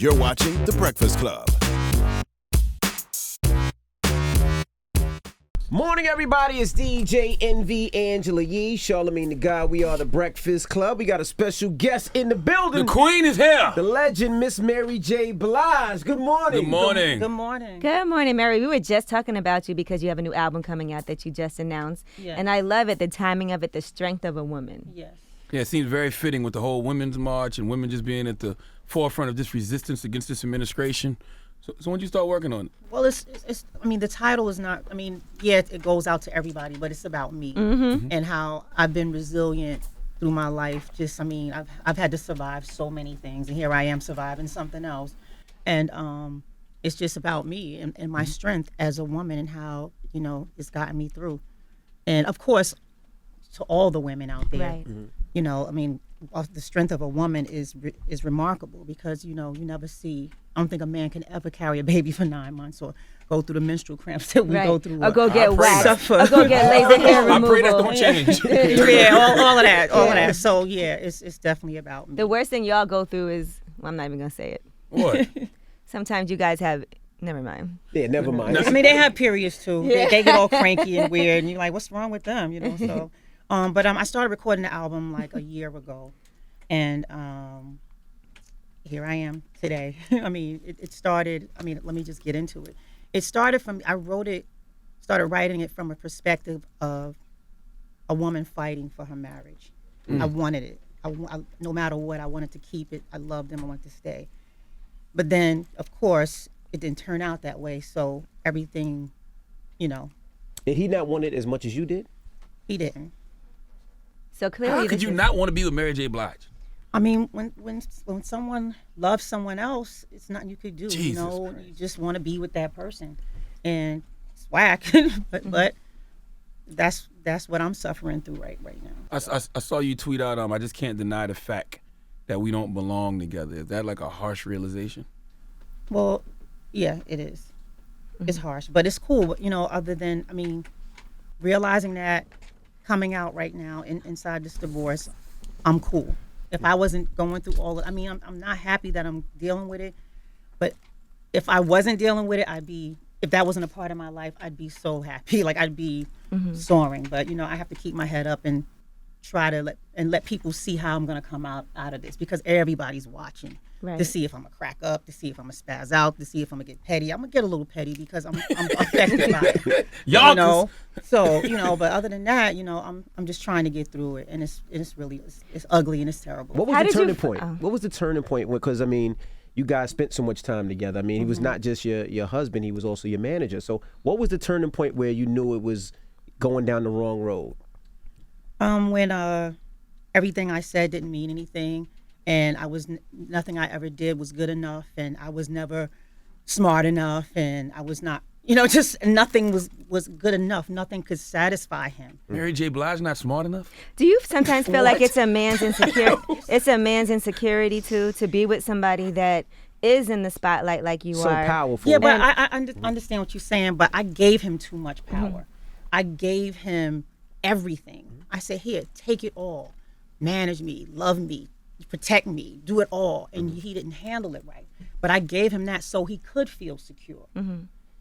You're watching The Breakfast Club. Morning, everybody. It's DJ NV Angela Yee, Charlamagne the God. We are The Breakfast Club. We got a special guest in the building. The queen is here. The legend, Miss Mary J. Blige. Good morning. Good morning. Good morning. Good morning, Mary. We were just talking about you because you have a new album coming out that you just announced. Yes. And I love it, the timing of it, the strength of a woman. Yes. Yeah, it seems very fitting with the whole Women's March and women just being at the forefront of this resistance against this administration. So when did you start working on it? Well, it's I mean, the title is not, I mean, yeah, it goes out to everybody, but it's about me and how I've been resilient through my life. Just, I mean, I've had to survive so many things, and here I am surviving something else. And it's just about me and my strength as a woman and how, you know, it's gotten me through. And, of course, to all the women out there, Right. you know, I mean, the strength of a woman is remarkable because, you know, you never see, I don't think a man can ever carry a baby for 9 months or go through the menstrual cramps that we go through. Or go get waxed. Suffer. Or go get laser hair removal. I pray that don't change. Yeah, all of that. So, yeah, it's definitely about me. The worst thing y'all go through is, well, I'm not even going to say it. What? Sometimes you guys have, never mind. Yeah, never mind. I mean, they have periods, too. Yeah. They get all cranky and weird, and you're like, what's wrong with them, you know? So, but I started recording the album like a year ago, and here I am today. I mean, it started, I mean, let me just get into it. It started from, started writing it from a perspective of a woman fighting for her marriage. I wanted it. No matter what, I wanted to keep it. I loved him. I wanted to stay. But then, of course, it didn't turn out that way. So everything, you know. Did he not want it as much as you did? He didn't. So clearly, How could you not want to be with Mary J. Blige? I mean, when someone loves someone else, it's nothing you could do. Jesus you know, Christ. you just want to be with that person, and it's whack. but that's what I'm suffering through right now. I saw you tweet out, I just can't deny the fact that we don't belong together. Is that like a harsh realization? Well, yeah, it is. It's harsh, but it's cool. You know, other than, I mean, realizing that coming out right now inside this divorce, I'm cool. If I wasn't going through all of, I mean, I'm not happy that I'm dealing with it, but if I wasn't dealing with it, if that wasn't a part of my life, I'd be so happy. Like, I'd be soaring. But, you know, I have to keep my head up and try to let people see how I'm going to come out of this, because everybody's watching to see if I'm going to crack up, to see if I'm going to spaz out, to see if I'm going to get petty. I'm going to get a little petty because I'm affected by it. Y'all, you know? So, you know, but other than that, you know, I'm just trying to get through it, and it's really it's ugly and it's terrible. What was How the did you turning f- point? oh. What was the turning point? Because, I mean, you guys spent so much time together. I mean, he was not just your husband, he was also your manager. So what was the turning point where you knew it was going down the wrong road? When everything I said didn't mean anything, and nothing I ever did was good enough, and I was never smart enough, and I was not, you know, just nothing was good enough. Nothing could satisfy him. Mary J. Blige not smart enough? Do you sometimes feel like What? it's a man's insecurity? It's a man's insecurity too, to be with somebody that is in the spotlight like you So are. powerful. Yeah, but I understand what you're saying, but I gave him too much power. I gave him everything. I said, here, take it all. Manage me, love me, protect me, do it all. And he didn't handle it right. But I gave him that so he could feel secure.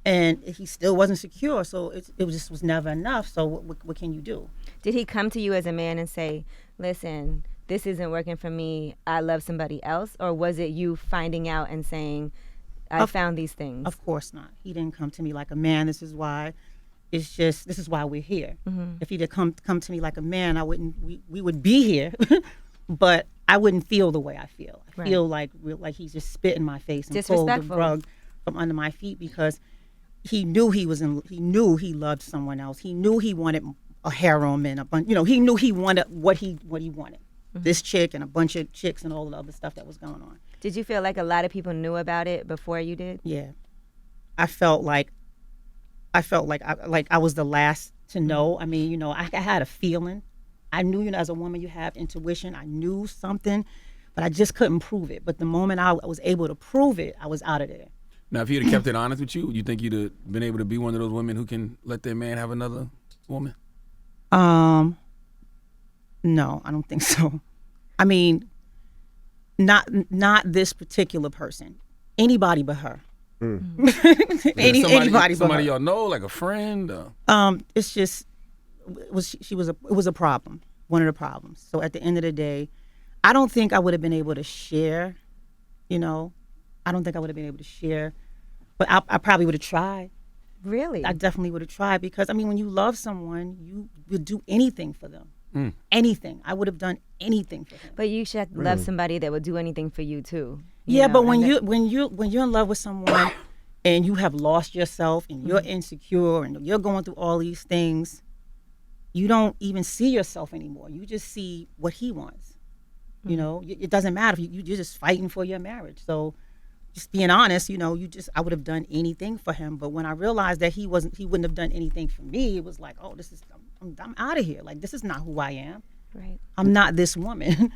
And he still wasn't secure, so it just was never enough. So what can you do? Did he come to you as a man and say, listen, this isn't working for me, I love somebody else? Or was it you finding out and saying, I found these things? Of course not. He didn't come to me like a man. This is why we're here. If he'd have come to me like a man, we would be here, but I wouldn't feel the way I feel. I feel like he's just spit in my face and pulled the Disrespectful. rug from under my feet, because he knew he loved someone else. He knew he wanted a harem and a bunch, you know, he knew he wanted what he wanted. This chick and a bunch of chicks and all the other stuff that was going on. Did you feel like a lot of people knew about it before you did? Yeah. I felt like I was the last to know. I mean, you know, I had a feeling. I knew, you know, as a woman, you have intuition. I knew something, but I just couldn't prove it. But the moment I was able to prove it, I was out of there. Now, if you'd have kept it honest with you think you'd have been able to be one of those women who can let their man have another woman? No, I don't think so. I mean, not this particular person. Anybody but her. Somebody Anybody but her. y'all know, like a friend. It's just it was a problem. One of the problems. So at the end of the day, I don't think I would have been able to share. You know, I don't think I would have been able to share, but I probably would have tried. Really? I definitely would have tried because I mean, when you love someone, you would do anything for them. Anything. I would have done anything for him. But you should love somebody that would do anything for you too. Yeah, know, but and when you're in love with someone and you have lost yourself and you're insecure and you're going through all these things, you don't even see yourself anymore. You just see what he wants. You know, it doesn't matter if you're just fighting for your marriage. So, just being honest, you know, I would have done anything for him. But when I realized that he wouldn't have done anything for me, it was like, oh, I'm out of here. Like, this is not who I am. Right. I'm not this woman.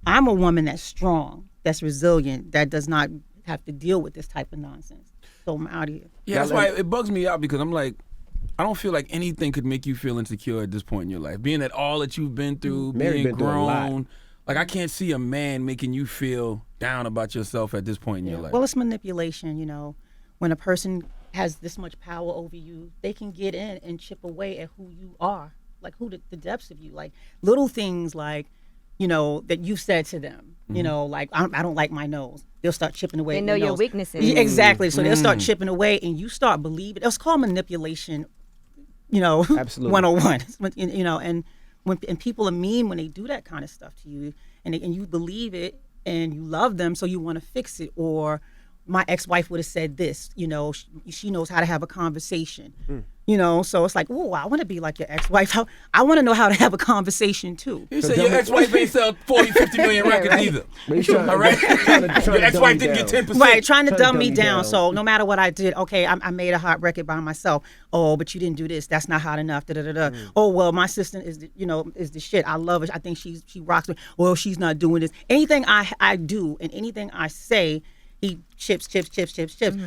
I'm a woman that's strong, that's resilient, that does not have to deal with this type of nonsense. So I'm out of here. Yeah, that's why it bugs me out because I'm like, I don't feel like anything could make you feel insecure at this point in your life. Being that all that you've been through, Mary being been through a lot. grown, like I can't see a man making you feel down about yourself at this point in your life. Well, it's manipulation, you know. When a person has this much power over you, they can get in and chip away at who you are, like the depths of you, like little things like, you know, that you said to them, you know, like I don't like my nose. They'll start chipping away. They at know your nose. weaknesses. Yeah, exactly. So they'll start chipping away, and you start believing. It's called manipulation, you know, Absolutely. 101. You know, and people are mean when they do that kind of stuff to you, and you believe it, and you love them, so you want to fix it. Or my ex-wife would have said this, you know, she knows how to have a conversation, you know. So it's like, oh, I want to be like your ex-wife. I want to know how to have a conversation too. You said your ex-wife ain't sell 40, 50 million records either. All right? Your ex-wife didn't get 10%. Right, trying to dumb me down. So no matter what I did, okay, I made a hot record by myself. Oh, but you didn't do this. That's not hot enough. Da, da, da, da. Oh, well, my sister is the shit. I love her. I think she rocks me. Well, she's not doing this. Anything I do and anything I say, he chips.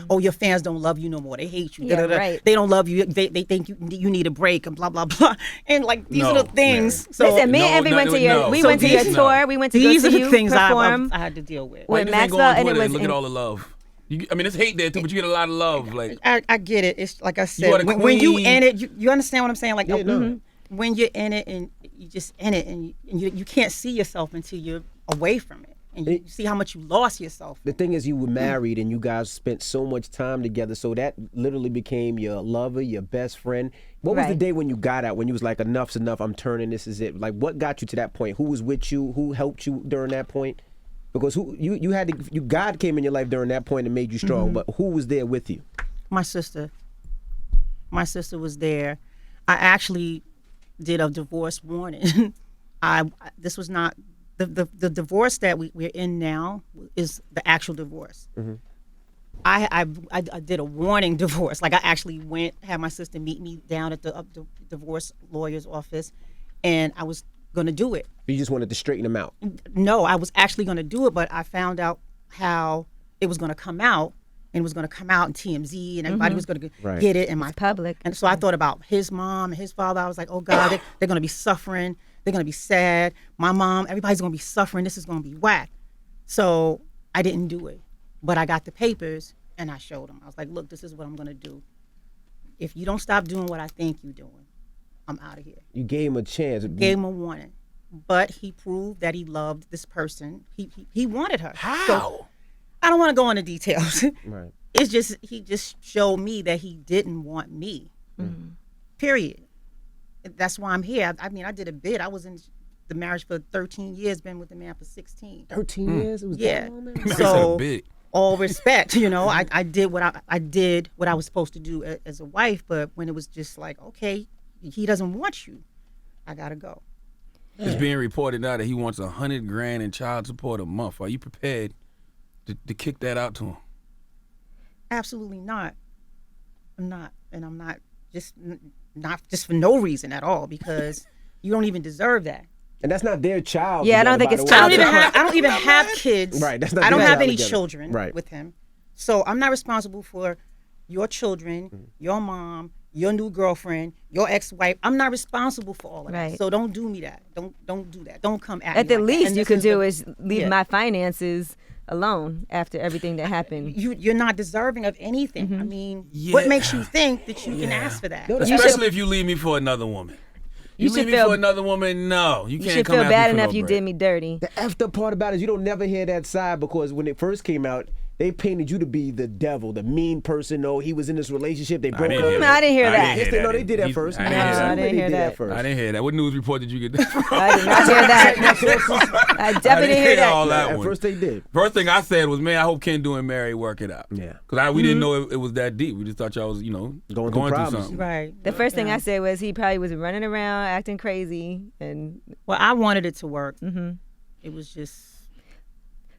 Oh, your fans don't love you no more. They hate you. Yeah, Da, da, da. right. They don't love you. They think you need a break and blah blah blah. And like these are the things. Mary. So Listen, me and Envy went to your So went to your these- tour. We went to go these are see the you things perform. I had to deal with. Why with you just ain't go Maxwell, on and it Twitter was and look in- at all the love. I mean, it's hate there too, but you get a lot of love. Like I get it. It's like I are said, the when you queen. in it, you understand what I'm saying? Like no. when you're in it and you just in it and you can't see yourself until you're away from it. And you see how much you lost yourself. The thing is, you were married and you guys spent so much time together, so that literally became your lover, your best friend. What was the Right. day when you got out, when you was like, enough's enough, I'm turning, this is it? Like, what got you to that point? Who was with you? Who helped you during that point? Because God came in your life during that point and made you strong, but who was there with you? My sister. My sister was there. I actually did a divorce warning. This was not the divorce that we're in now is the actual divorce. I did a warning divorce. Like I actually had my sister meet me down at the divorce lawyer's office, and I was going to do it. You just wanted to straighten them out. No, I was actually going to do it, but I found out how it was going to come out, and it was going to come out in TMZ, and everybody was going to Right. get it. And my public. And so I thought about his mom and his father. I was like, oh God, they're going to be suffering. They're going to be sad. My mom, everybody's going to be suffering. This is going to be whack. So I didn't do it, but I got the papers and I showed him. I was like, look, this is what I'm going to do. If you don't stop doing what I think you're doing, I'm out of here. You gave him a chance. Gave him a warning, but he proved that he loved this person. He wanted her. how? So, I don't want to go into details. Right. It's just he just showed me that he didn't want me. Period. That's why I'm here. I mean, I did a bid. I was in the marriage for 13 years. Been with the man for 16. 13 years? It was Yeah. that long, man? Said So big. all respect, you know. I did what I did what I was supposed to do as a wife. But when it was just like, okay, he doesn't want you, I gotta go. It's being reported now that he wants $100,000 in child support a month. Are you prepared to kick that out to him? Absolutely not. I'm not, and I'm not not just for no reason at all, because you don't even deserve that. And that's not their child. Yeah, I don't together, think by it's the way. child I don't even have kids. Right, that's not I don't their have child any together. children Right. with him. So I'm not responsible for your children, your mom, your new girlfriend, your ex-wife. I'm not responsible for all of that. Right. So don't do me that. Don't do that. Don't come at At me the like that. least And you this could is do the- is leave yeah. my finances alone after everything that happened. You're not deserving of anything. Mm-hmm. I mean, Yeah. what makes you think that you can ask for that? Especially if you leave me for another woman. You should leave me feel- for another woman, no. You You can't should come feel after bad me for enough no you bread. did me dirty. The effed up part about it is you don't never hear that side, because when it first came out, they painted you to be the devil, the mean person. No, he was in this relationship. They broke didn't up. hear I didn't hear that. Yes, no, they did that first. I didn't hear that. I didn't hear They did that. first. I didn't hear that. What news report did you get that from? I did not hear that. I definitely didn't hear that. all that At one. first they did. First thing I said was, man, I hope Kendall and Mary work it out. Yeah. Because we didn't know it was that deep. We just thought y'all was, Going through through problems. something. Right. The first thing Yeah. I said was he probably was running around acting crazy, and Well, I wanted it to work. It was just,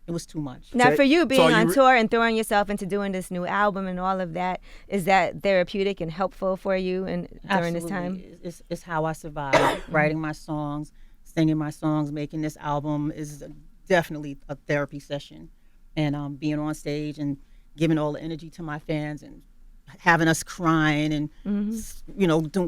it was too much. now So- for you being so you on re- tour and throwing yourself into doing this new album and all of that, is that therapeutic and helpful for you and during this time? Absolutely. It's how I survive. Writing my songs, singing my songs, making this album is definitely a therapy session. And being on stage and giving all the energy to my fans and having us crying and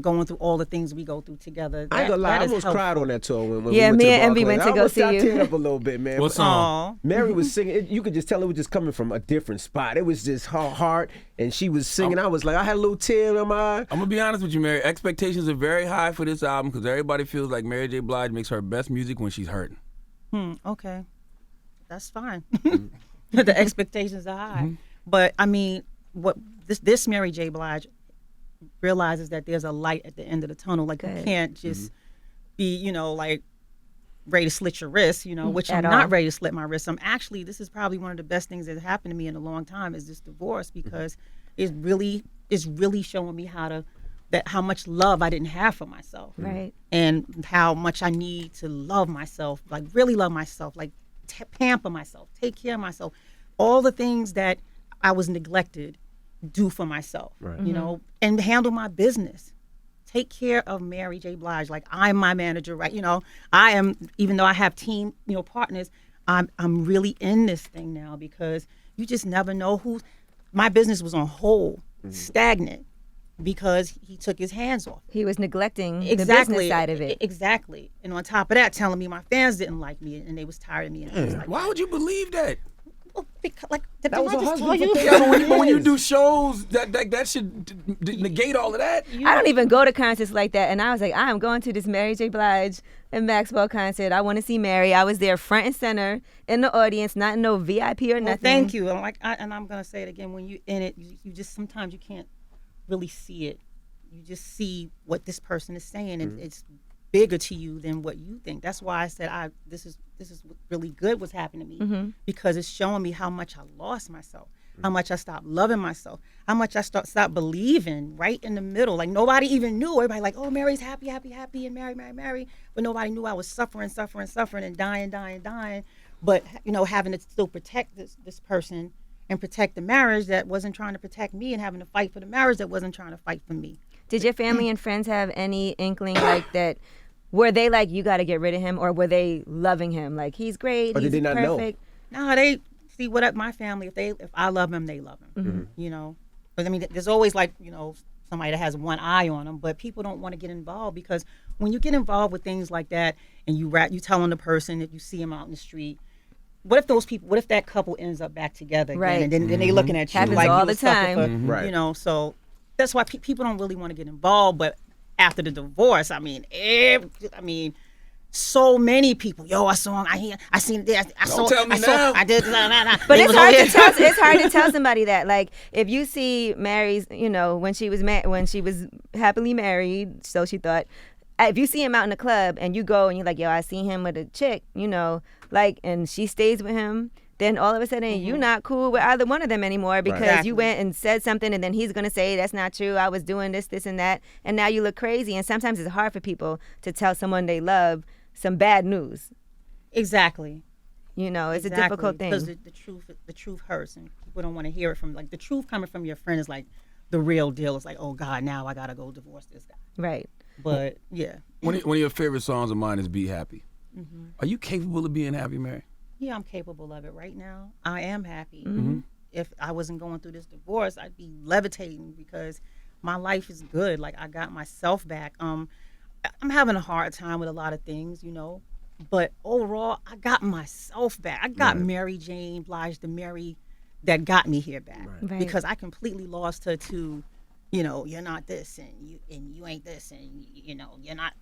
going through all the things we go through together. I ain't gonna lie, that I is almost helpful. cried on that tour when Yeah, we went me to the and Envy Barclays. went to go see I you. teared up a little bit, man. What But song? Aw. Mary was singing. You could just tell it was just coming from a different spot. It was just her heart, and she was singing. I was like, I had a little tear in my eye. I'm going to be honest with you, Mary. Expectations are very high for this album because everybody feels like Mary J. Blige makes her best music when she's hurting. Okay, that's fine. The expectations are high, but I mean, what this Mary J. Blige realizes that there's a light at the end of the tunnel. Like you Good. can't just be, like ready to slit your wrist, which I'm At not all. ready to slit my wrist. I'm actually, this is probably one of the best things that happened to me in a long time is this divorce because it's really showing me how much love I didn't have for myself. Right. And how much I need to love myself, like really love myself, like pamper myself, take care of myself. All the things that I was neglected, do for myself, Right. And handle my business. Take care of Mary J. Blige. Like I'm my manager, right? I am, even though I have team, partners, I'm really in this thing now because you just never know my business was on hold, stagnant. Because he took his hands off. He was neglecting the Exactly. business side of it. Exactly. And on top of that, telling me my fans didn't like me and they was tired of me. And things like Why would you believe that? well, because, did That was I her just tell husband you? for Yeah, but when you Yes. do shows, that should negate all of that. I don't even go to concerts like that. And I was like, I am going to this Mary J. Blige and Maxwell concert. I want to see Mary. I was there front and center in the audience, not in no VIP or Well, nothing. thank you. And I'm gonna say it again. When you in it, you just sometimes you can't really see it. You just see what this person is saying, and it's bigger to you than what you think. That's why I said this is what really good what's happening to me because it's showing me how much I lost myself, how much I stopped loving myself, how much I stopped believing right in the middle. Like nobody even knew. Everybody like, oh, Mary's happy, and Mary, but nobody knew I was suffering, and dying. But having to still protect this person and protect the marriage that wasn't trying to protect me, and having to fight for the marriage that wasn't trying to fight for me. Did your family and friends have any inkling like that? Were they like, you got to get rid of him? Or were they loving him? Like, he's great, Or did he's they not know? perfect. No, they see what my family. If I love him, they love him. But I mean, there's always somebody that has one eye on them, but people don't want to get involved because when you get involved with things like that, and you telling the person if you see him out in the street. What if that couple ends up back together again, Right. and then they looking at you Happens like all you the a sucker time. for, Right. So that's why people don't really want to get involved. But after the divorce, so many people. Yo, I saw him. I seen this. I saw. tell me I saw. now. I did. But They it's was hard over to here. tell. It's hard to tell somebody that. Like, if you see Mary's, when she was happily married, so she thought. If you see him out in the club and you go and you're like, yo, I seen him with a chick, and she stays with him, then all of a sudden you're not cool with either one of them anymore because Exactly. you went and said something and then he's going to say that's not true. I was doing this, and that. And now you look crazy. And sometimes it's hard for people to tell someone they love some bad news. Exactly. It's a difficult thing. Because the truth hurts, and people don't want to hear it from the truth coming from your friend is like the real deal. It's like, oh God, now I gotta go divorce this guy. Right. But yeah, One of your favorite songs of mine is "Be Happy." Are you capable of being happy, Mary? yeah, I'm capable of it right now. I am happy. Mm-hmm. If I wasn't going through this divorce, I'd be levitating because my life is good. Like I got myself back. I'm having a hard time with a lot of things, But overall, I got myself back. I got Right. Mary Jane Blige, the Mary that got me here back. Right. Because I completely lost her to, you're not this and you ain't this and you're not,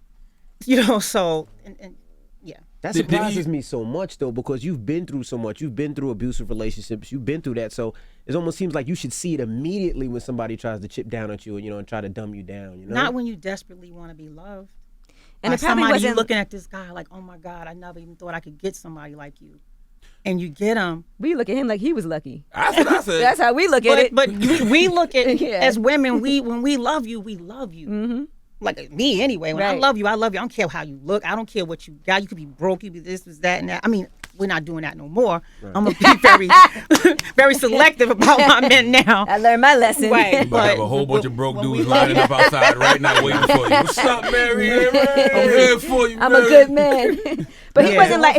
so and yeah. That Did he- surprises me so much though, because you've been through so much. You've been through abusive relationships. You've been through that. So it almost seems like you should see it immediately when somebody tries to chip down at you, and try to dumb you down. Not when you desperately want to be loved. And By it probably somebody, you wasn't. looking at this guy like, oh my God, I never even thought I could get somebody like you. And you get him. We look at him like he was lucky. That's what I said. That's how we look at it. But we look at Yeah. as women, when we love you, we love you. Mm-hmm. Like me anyway. When I Right. love you, I love you. I don't care how you look. I don't care what you got. You could be broke. You could be this, that, and that. I mean, we're not doing that no more. I'm gonna be very, very selective about my men now. I learned my lesson. Right. You about to have a whole bunch of broke dudes lining up outside right now waiting for you. What's up, Mary? I'm here for you, I'm a Mary. good man. But he Yeah.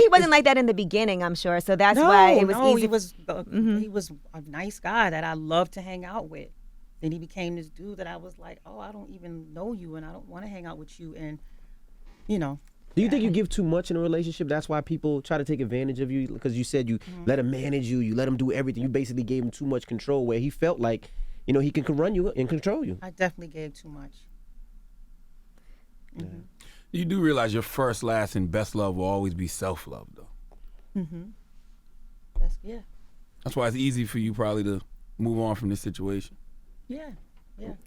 wasn't like that in the beginning, I'm sure. So that's why it was easy. He was a nice guy that I loved to hang out with. Then he became this dude that I was like, oh, I don't even know you, and I don't want to hang out with you, and Do you think you give too much in a relationship? That's why people try to take advantage of you, because you said you let him manage you, you let him do everything. You basically gave him too much control, where he felt like, he can run you and control you. I definitely gave too much. You do realize your first, last, and best love will always be self-love, though. Yeah. That's why it's easy for you probably to move on from this situation. Yeah.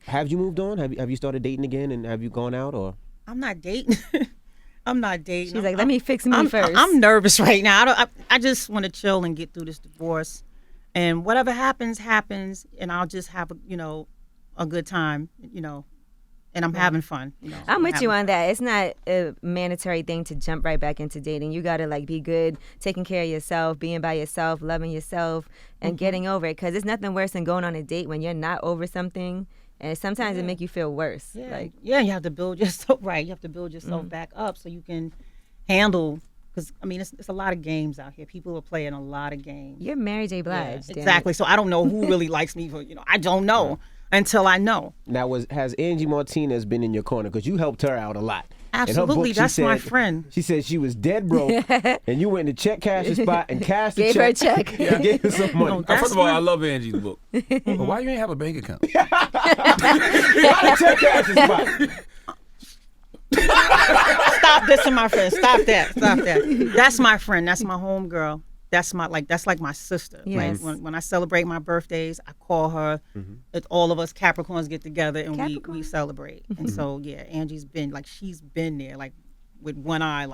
Have you moved on? Have you started dating again, and have you gone out, or? I'm not dating. I'm not dating. She's like, let me fix me first. I'm nervous right now. I just want to chill and get through this divorce, and whatever happens, and I'll just have a good time, and I'm having fun. I'm with you on that. It's not a mandatory thing to jump right back into dating. You got to be good, taking care of yourself, being by yourself, loving yourself, and getting over it. Because it's nothing worse than going on a date when you're not over something. And sometimes it make you feel worse. You have to build yourself right. You have to build yourself back up so you can handle. Because it's a lot of games out here. People are playing a lot of games. You're Mary J. Blige. damn it. Exactly. So I don't know who really likes me. I don't know until I know. Now, has Angie Martinez been in your corner? Because you helped her out a lot. In her Absolutely, book, she that's my said- friend. She said she was dead broke, and you went to check cash spot and cashed the Gave her a check. check. and gave her some money. No, That's First of all, my- I love Angie's book. But why you ain't have a bank account? Why the check cash spot? Stop dissing my friend. Stop that. That's my friend. That's my homegirl. That's like my sister. Yes. Like when I celebrate my birthdays, I call her. It's all of us Capricorns get together and we Capricorn. celebrate. And so Angie's been she's been there with one eye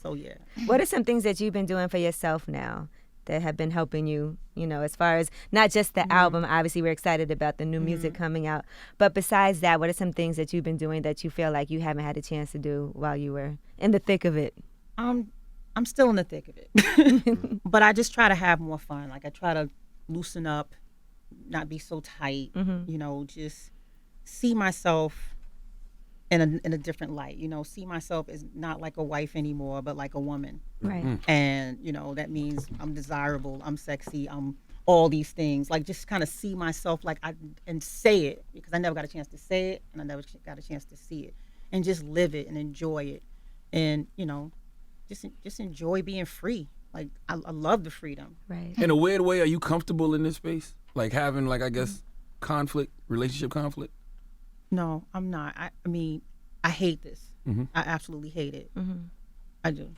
So yeah. What are some things that you've been doing for yourself now that have been helping you, as far as not just the album, obviously we're excited about the new music coming out, but besides that, what are some things that you've been doing that you feel like you haven't had a chance to do while you were in the thick of it? I'm still in the thick of it, but I just try to have more fun. I try to loosen up, not be so tight. Just see myself in a different light. See myself as not like a wife anymore, but like a woman. Right. And that means I'm desirable, I'm sexy, I'm all these things. just kind of see myself and say it, because I never got a chance to say it, and I never got a chance to see it, and just live it and enjoy it, and just enjoy being free. I love the freedom. Right. In a weird way, are you comfortable in this space? Having, I guess, relationship conflict? No, I'm not. I hate this. Mhm. I absolutely hate it. I do.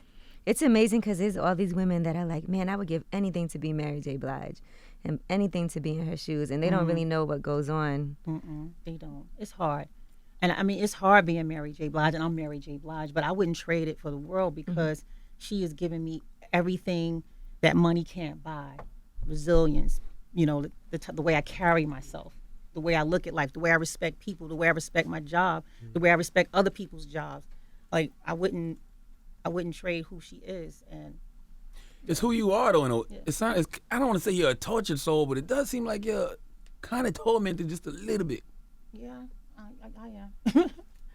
It's amazing because there's all these women that are like, man, I would give anything to be Mary J. Blige and anything to be in her shoes, and they don't really know what goes on. They don't. It's hard. And it's hard being Mary J. Blige, and I'm Mary J. Blige, but I wouldn't trade it for the world, because she has given me everything that money can't buy. Resilience, the way I carry myself, the way I look at life, the way I respect people, the way I respect my job, the way I respect other people's jobs. I wouldn't trade who she is. And It's who you are, though. I don't want to say you're a tortured soul, but it does seem like you're kind of tormented just a little bit. yeah, I am.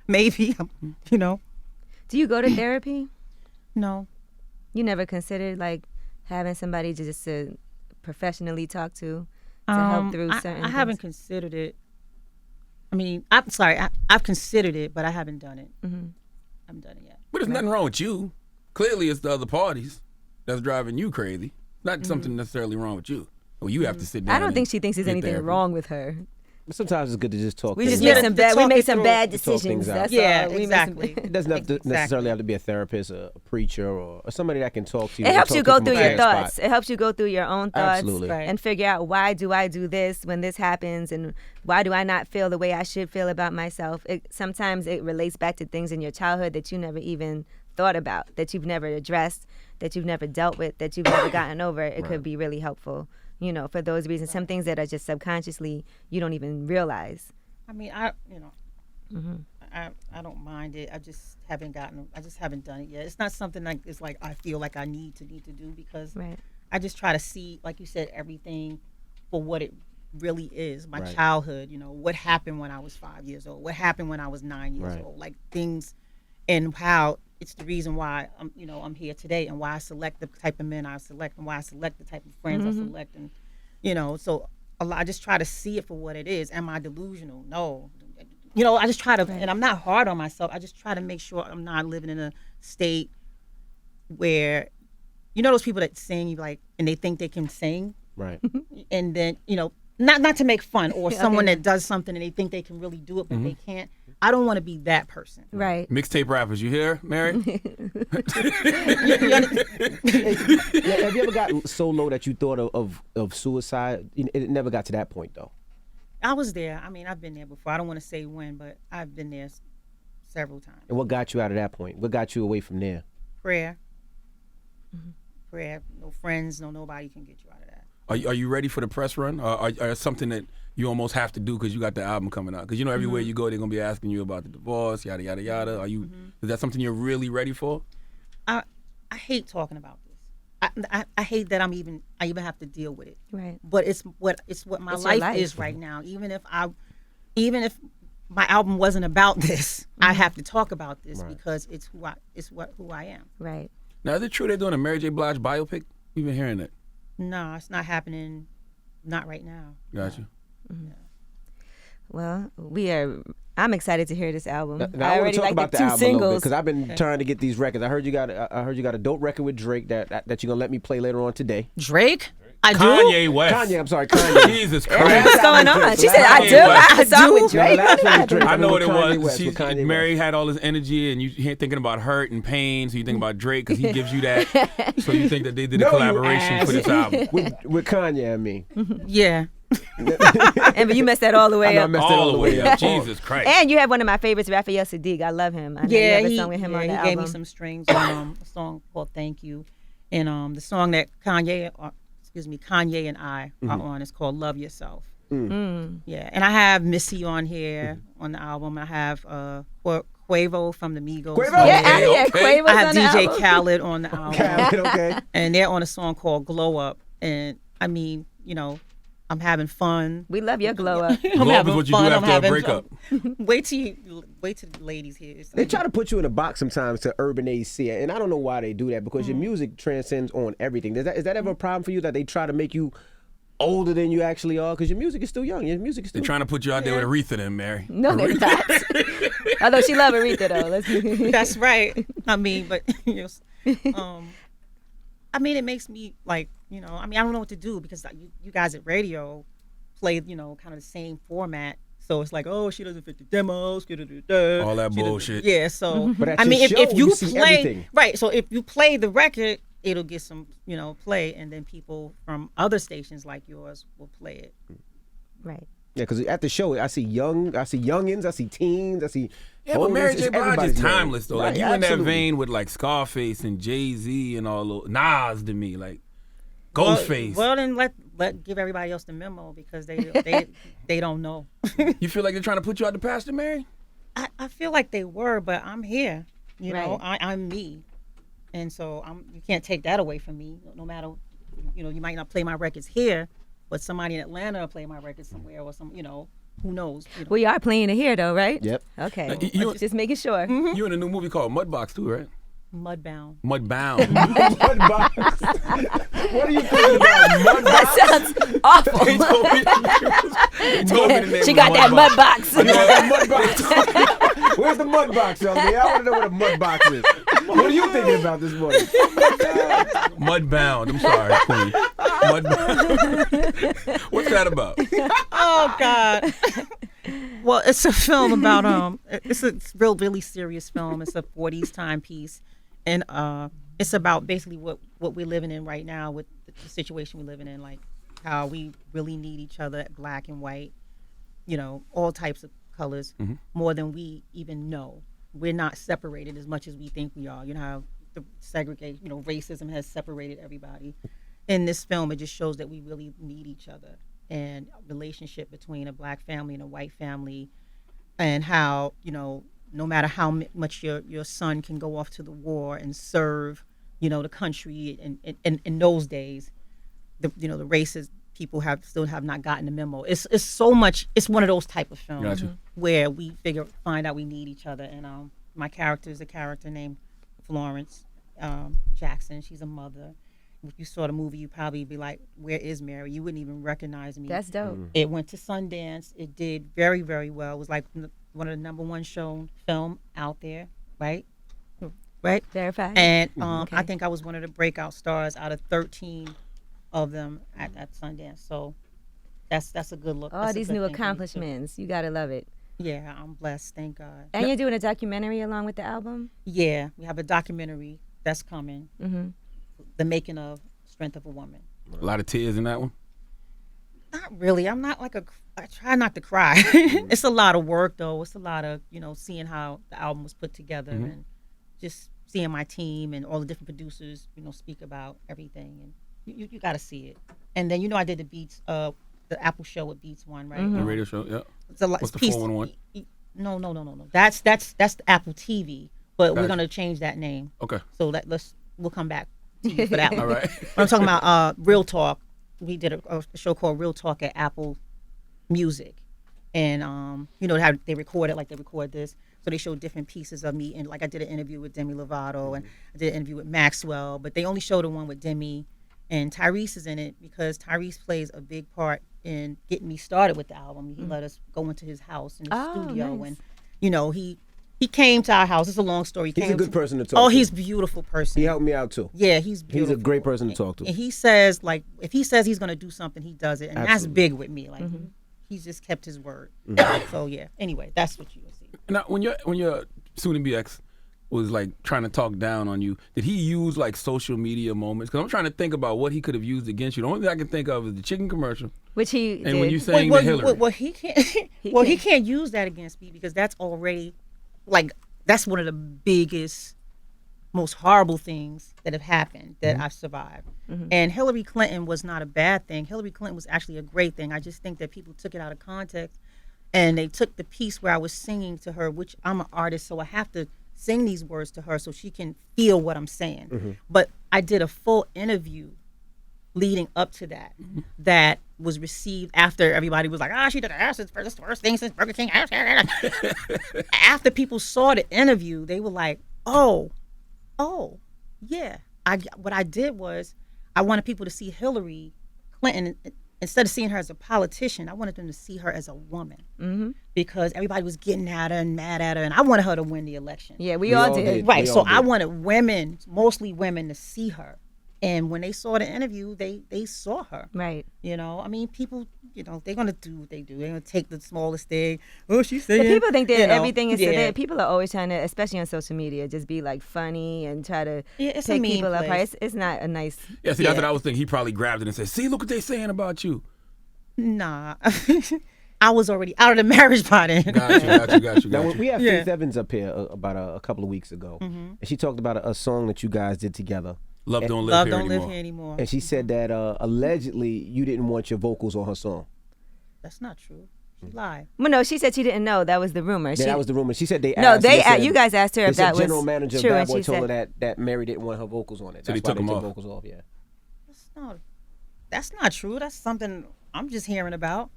Maybe, Do you go to therapy? No. You never considered having somebody just to professionally talk to help through certain I haven't things? considered it. I'm sorry, I've considered it, but I haven't done it. haven't done it yet. But there's nothing wrong with you. Clearly, it's the other parties that's driving you crazy. Not something necessarily wrong with you. Well, you have to sit down. I don't think she thinks there's get anything therapy. wrong with her. Sometimes it's good to just talk. We things just make out. some bad. We talk make it some through. bad To talk decisions. things out. That's Yeah, all. We make exactly. It doesn't have to Exactly. necessarily have to be a therapist, a preacher, or somebody that can talk to you. It helps talk you to go from a through your clear thoughts. spot. It helps you go through your own thoughts Absolutely. Right. and figure out why do I do this when this happens and why do I not feel the way I should feel about myself. Sometimes it relates back to things in your childhood that you never even thought about, that you've never addressed, that you've never dealt with, that you've never gotten over. It could be really helpful, for those reasons. Some things that are just subconsciously you don't even realize. I mean, I don't mind it. I just haven't done it yet. It's not something like it's like I feel like I need to do because Right. I just try to see, like you said, everything for what it really is. My Right. childhood, what happened when I was 5 years old, what happened when I was 9 years Right. old, like things, and how it's the reason why I'm here today, and why I select the type of men I select, and why I select the type of friends I select, and so I just try to see it for what it is. Am I delusional? No. I just try to, and I'm not hard on myself. I just try to make sure I'm not living in a state where, those people that sing and they think they can sing, Right. and then not to make fun, or someone that does something and they think they can really do it but they can't. I don't want to be that person. Right. Mixtape rappers, you hear, Mary? Have you ever gotten so low that you thought of suicide? It never got to that point though. I was there. I mean, I've been there before. I don't want to say when, but I've been there several times. And what got you out of that point? What got you away from there? Prayer. Prayer. No friends, nobody can get you out of that. Are you ready for the press run? Or something that you almost have to do because you got the album coming out? Because everywhere you go, they're gonna be asking you about the divorce, yada yada yada. Are you? Is that something you're really ready for? I hate talking about this. I hate that I even have to deal with it. Right. But it's what my It's your life life. is right now. Even if my album wasn't about this, I have to talk about this because it's who I am. Right. Now, is it true they're doing a Mary J. Blige biopic? You've been hearing that? No, it's not happening. Not right now. Gotcha. Well, I'm excited to hear this album. Now, I want already to talk like about the the two album a little bit singles. because I've been trying to get these records. I heard you got a dope record with Drake that you're gonna let me play later on today. Drake? I do? Kanye West. Kanye, I'm sorry, Kanye. Jesus What's Christ. going on? She said, I Kanye do. West. I saw with Drake. The last one was Drake. I know what it Kanye was. West, with Kanye Mary West. had all this energy, and you thinking about hurt and pain, so you think about Drake because he gives you that. So you think that they did a No, you collaboration ass. for this album. with Kanye, I mean. Yeah. But you messed that all the way I know I up. messed it All the way up. up. Jesus Christ. And you have one of my favorites, Raphael Sadiq. I love him. I know you have a song with him on the he album. gave me some strings on a song called "Thank You," and the song that Kanye and I are on is called "Love Yourself." Yeah, and I have Missy on here on the album. I have Quavo from the Migos. Quavo? Yeah, Okay. Quavo's I have on the DJ album. Khaled on the album, Khaled, okay. and they're on a song called "Glow Up." And I mean, I'm having fun. We love your glow up. I'm Glow up is having what you do fun. I'm after a having breakup. fun. Wait till the ladies hear. They try to put you in a box sometimes to urban AC, and I don't know why they do that because your music transcends on everything. Is that ever a problem for you that they try to make you older than you actually are? Because your music is still young. Your music is They're still. trying to put you out there with Aretha then, Mary. No, they're not. Although she love Aretha though. Let's That's right. I mean, but I mean, it makes me like, I mean, I don't know what to do because you guys at radio play, kind of the same format. So it's like, oh, she doesn't fit the demos. All that bullshit. Yeah. So But at I your mean, show, if you see play everything. right, so if you play the record, it'll get some, play, and then people from other stations like yours will play it. Right. Yeah, because at the show, I see youngins, I see teens, I see. Yeah, but Mary oldest. J. It's Blige is everybody's timeless though. young. Like Right, you in that absolutely. vein with like Scarface and Jay-Z and all those Nas to me, like Ghostface. Well, then let give everybody else the memo because they don't know. You feel like they're trying to put you out the pasture, Mary? I feel like they were, but I'm here. Right. I'm me, and so you can't take that away from me. No matter, you might not play my records here, but somebody in Atlanta will play my records somewhere, or who knows. Well, you are playing it here though, right? Yep. Okay. You- Just making sure. You in a new movie called Mudbox too, right? Mudbound. Mudbound. What are you thinking about? That sounds awful. He told me the name She was got that mud box. What Where's the mud box, young man? I want to know what a mud box is. What are you thinking about this morning? Mudbound. I'm sorry, Queen. Mudbound. What's that about? Oh God. Well, it's a film about it's a really serious film. It's a 40s timepiece, and it's about basically what we're living in right now with the situation we're living in, like how we really need each other, black and white, all types of colors, more than we even know. We're not separated as much as we think we are. You know how the segregation, racism has separated everybody. In this film, it just shows that we really need each other, and a relationship between a black family and a white family, and how, no matter how much your son can go off to the war and serve, the country, and in those days, the racist people still have not gotten the memo. It's so much. It's one of those type of films Gotcha. where we find out we need each other. And my character is a character named Florence Jackson. She's a mother. If you saw the movie, you'd probably be like, "Where is Mary?" You wouldn't even recognize me. That's dope. It went to Sundance. It did very, very well. It was like one of the #1 shown film out there, right? Right. Verified. And Okay. I think I was one of the breakout stars out of 13 of them at Sundance. So that's a good look. All That's a these good new thing for me, too. accomplishments. You gotta love it. Yeah, I'm blessed. Thank God. And you're doing a documentary along with the album? Yeah, we have a documentary that's coming. Mm-hmm. The making of Strength of a Woman. A lot of tears in that one. Not really. I'm not like I try not to cry. It's a lot of work though. It's a lot of, seeing how the album was put together and just seeing my team and all the different producers, speak about everything. And you got to see it. And then, I did the Beats, the Apple show with Beats One, right? The radio show, yeah. It's a lot. What's the 411? No. That's the Apple TV, but we're Gotcha. gonna change that name. Okay. So we'll come back to you for that one. All right. I'm talking about Real Talk. We did a show called Real Talk at Apple Music, and how they record this. So they showed different pieces of me, and like I did an interview with Demi Lovato, and I did an interview with Maxwell, but they only showed the one with Demi, and Tyrese is in it because Tyrese plays a big part in getting me started with the album. He let us go into his house in the studio, nice. and he came to our house. It's a long story. He's a good person to talk Oh, to. he's a beautiful person. He helped me out too. Yeah, he's beautiful. He's a great person to talk to. And he says, if he says he's going to do something, he does it. And that's Absolutely. big with me. Like, he's just kept his word. So, yeah. Anyway, that's what you will see. Now, when your soon-to-be ex was like trying to talk down on you, did he use like social media moments? Because I'm trying to think about what he could have used against you. The only thing I can think of is the chicken commercial. Which he And did. when you saying to Hillary. Well, he can't. He can't use that against me because that's already, that's one of the biggest, most horrible things that have happened that I've survived. And Hillary Clinton was not a bad thing. Hillary Clinton was actually a great thing. I just think that people took it out of context, and they took the piece where I was singing to her, which I'm an artist, so I have to sing these words to her so she can feel what I'm saying. But I did a full interview leading up to that was received after everybody was like, she did the worst thing since Burger King. After people saw the interview, they were like, oh, yeah. What I did was I wanted people to see Hillary Clinton, instead of seeing her as a politician, I wanted them to see her as a woman because everybody was getting at her and mad at her, and I wanted her to win the election. Yeah, we all did. Right, We so all I did. wanted women, mostly women, to see her. And when they saw the interview, they saw her. Right. People, they're going to do what they do. They're going to take the smallest thing. Oh, she's saying. But people think that you know, everything is yeah. that people are always trying to, especially on social media, just be like funny and try to Yeah, it's a take mean people place. apart. It's not a nice. Yeah, see, that's what I was thinking. He probably grabbed it and said, see, look what they saying about you. Nah. I was already out of the marriage by then. Got you. Now, we had Yeah. Faith Evans up here about a couple of weeks ago, and she talked about a song that you guys did together. Love don't live Love here don't anymore. live here anymore. And she said that allegedly you didn't want your vocals on her song. That's not true. She lied. Well, no, she said she didn't know. That was the rumor. That was the rumor. She said they No, asked. they you guys asked her they if said that was general manager of true, Bad and Boy she told her said that Mary didn't want her vocals on it. So That's they why took they them took off. vocals off. Yeah. That's not true. That's something I'm just hearing about.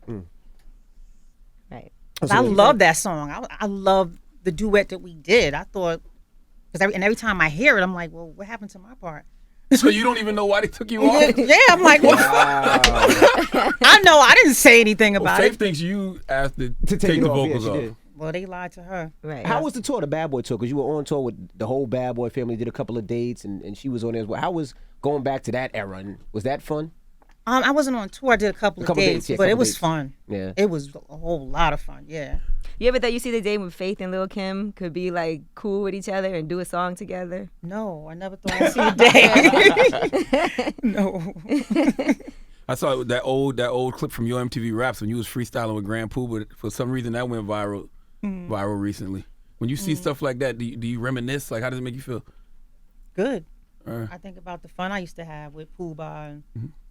right. 'Cause I love that song. I love the duet that we did. I thought, every time I hear it, I'm like, well, what happened to my part? So you don't even know why they took you off? Yeah, I'm like, well, I know I didn't say anything Well, about Faith it. thinks you asked to To take it the off. vocals Yeah, she off. did. Well, they lied to her. Right. How was the tour, the Bad Boy tour? Because you were on tour with the whole Bad Boy family, did a couple of dates, and she was on there as well. How was going back to that era? And was that fun? I wasn't on tour. I did a couple of dates, yeah, but it couple was dates. fun. Yeah. It was a whole lot of fun. Yeah. You ever thought you see the day when Faith and Lil Kim could be like cool with each other and do a song together? No, I never thought I'd see a day. No. I saw that old clip from your MTV Raps when you was freestyling with Grand Pooh, but for some reason that went viral recently. When you see stuff like that, do you reminisce? Like, how does it make you feel? Good. I think about the fun I used to have with Pooh Bah and,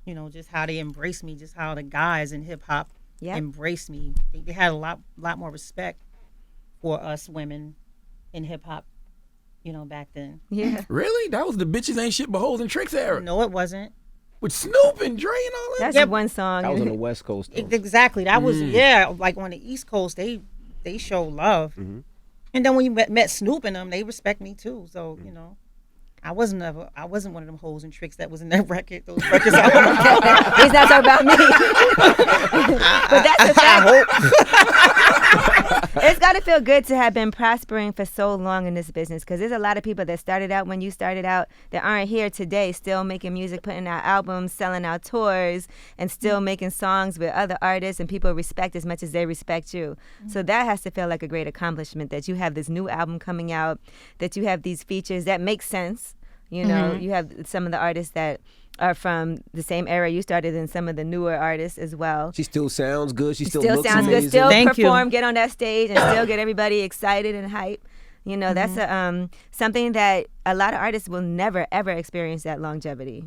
you know, just how they embraced me, just how the guys in hip hop embraced me. They had a lot more respect for us women in hip hop, you know, back then. Yeah. Really? That was the bitches ain't shit but hoes and tricks era. No, it wasn't. With Snoop and Dre and all that. That's one song. That was on the West Coast, though. Exactly. That was, like on the East Coast, they show love. And then when you met Snoop and them, they respect me too. So, you know. I wasn't one of them hoes and tricks that was in that record. Those records. He's not talking about me. But that's the fact. It's got to feel good to have been prospering for so long in this business, because there's a lot of people that started out when you started out that aren't here today, still making music, putting out albums, selling out tours, and still making songs with other artists, and people respect as much as they respect you. So that has to feel like a great accomplishment, that you have this new album coming out, that you have these features that make sense. You know, you have some of the artists that are from the same era you started, and some of the newer artists as well. She still sounds good. She still looks sounds amazing. good. Still Thank perform, you. get on that stage, and still get everybody excited and hype. You know, that's something that a lot of artists will never, ever experience, that longevity.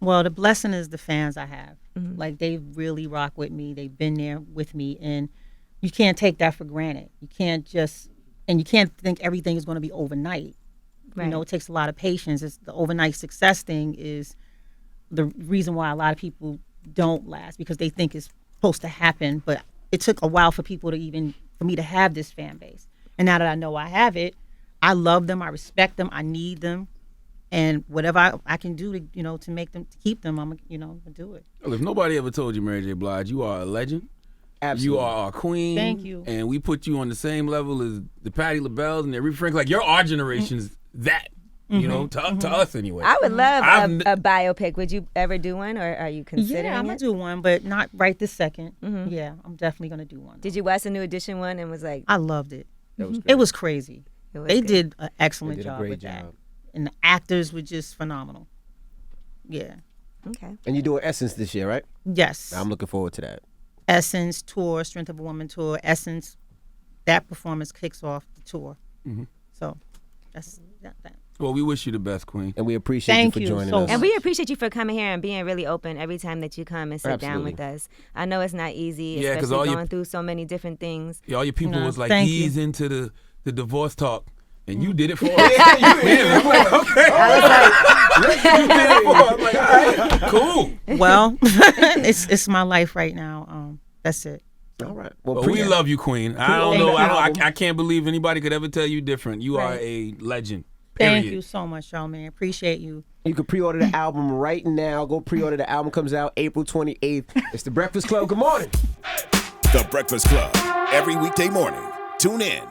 Well, the blessing is the fans I have. Like, they really rock with me. They've been there with me, and you can't take that for granted. You can't think everything is going to be overnight. Right. You know, it takes a lot of patience. It's the overnight success thing is the reason why a lot of people don't last, because they think it's supposed to happen. But it took a while for me to have this fan base. And now that I know I have it, I love them, I respect them, I need them. And whatever I can do to make them, to keep them, I'm gonna do it. Look, if nobody ever told you, Mary J. Blige, you are a legend. Absolutely. You are our queen. Thank you. And we put you on the same level as the Patti LaBelle's and the Aretha Franklin. Like, you're our generation's that. You know, to us anyway. I would love a biopic. Would you ever do one, or are you considering Yeah, I'm it? gonna do one, but not right this second. Yeah, I'm definitely gonna do one. Did you watch the New Edition one and was like, I loved it. That was It was crazy. it was They good? did an excellent They did a job great with that, job. and the actors were just phenomenal. Yeah. Okay. And you're doing Essence this year, right? Yes. I'm looking forward to that. Essence tour, Strength of a Woman tour. Essence, that performance kicks off the tour. So that's that. Well, we wish you the best, queen. And we appreciate Thank you you for joining so us. And we appreciate you for coming here and being really open every time that you come and sit down with us. I know it's not easy, Yeah, 'cause especially all going through so many different things. Yeah, all your people No, was like, thank ease you. into the divorce talk. And you did it for us. I'm like, okay. You did it for us. I'm like, all right, cool. Well, it's my life right now. That's it. All right. Well, But we love you, queen. I don't Pre-order know. the album. I can't believe anybody could ever tell you different. You are Right. a legend. Period. Thank you so much, Charlamagne. Appreciate you. You can pre-order the album right now. Go pre-order. The album comes out April 28th. It's The Breakfast Club. Good morning. The Breakfast Club. Every weekday morning. Tune in.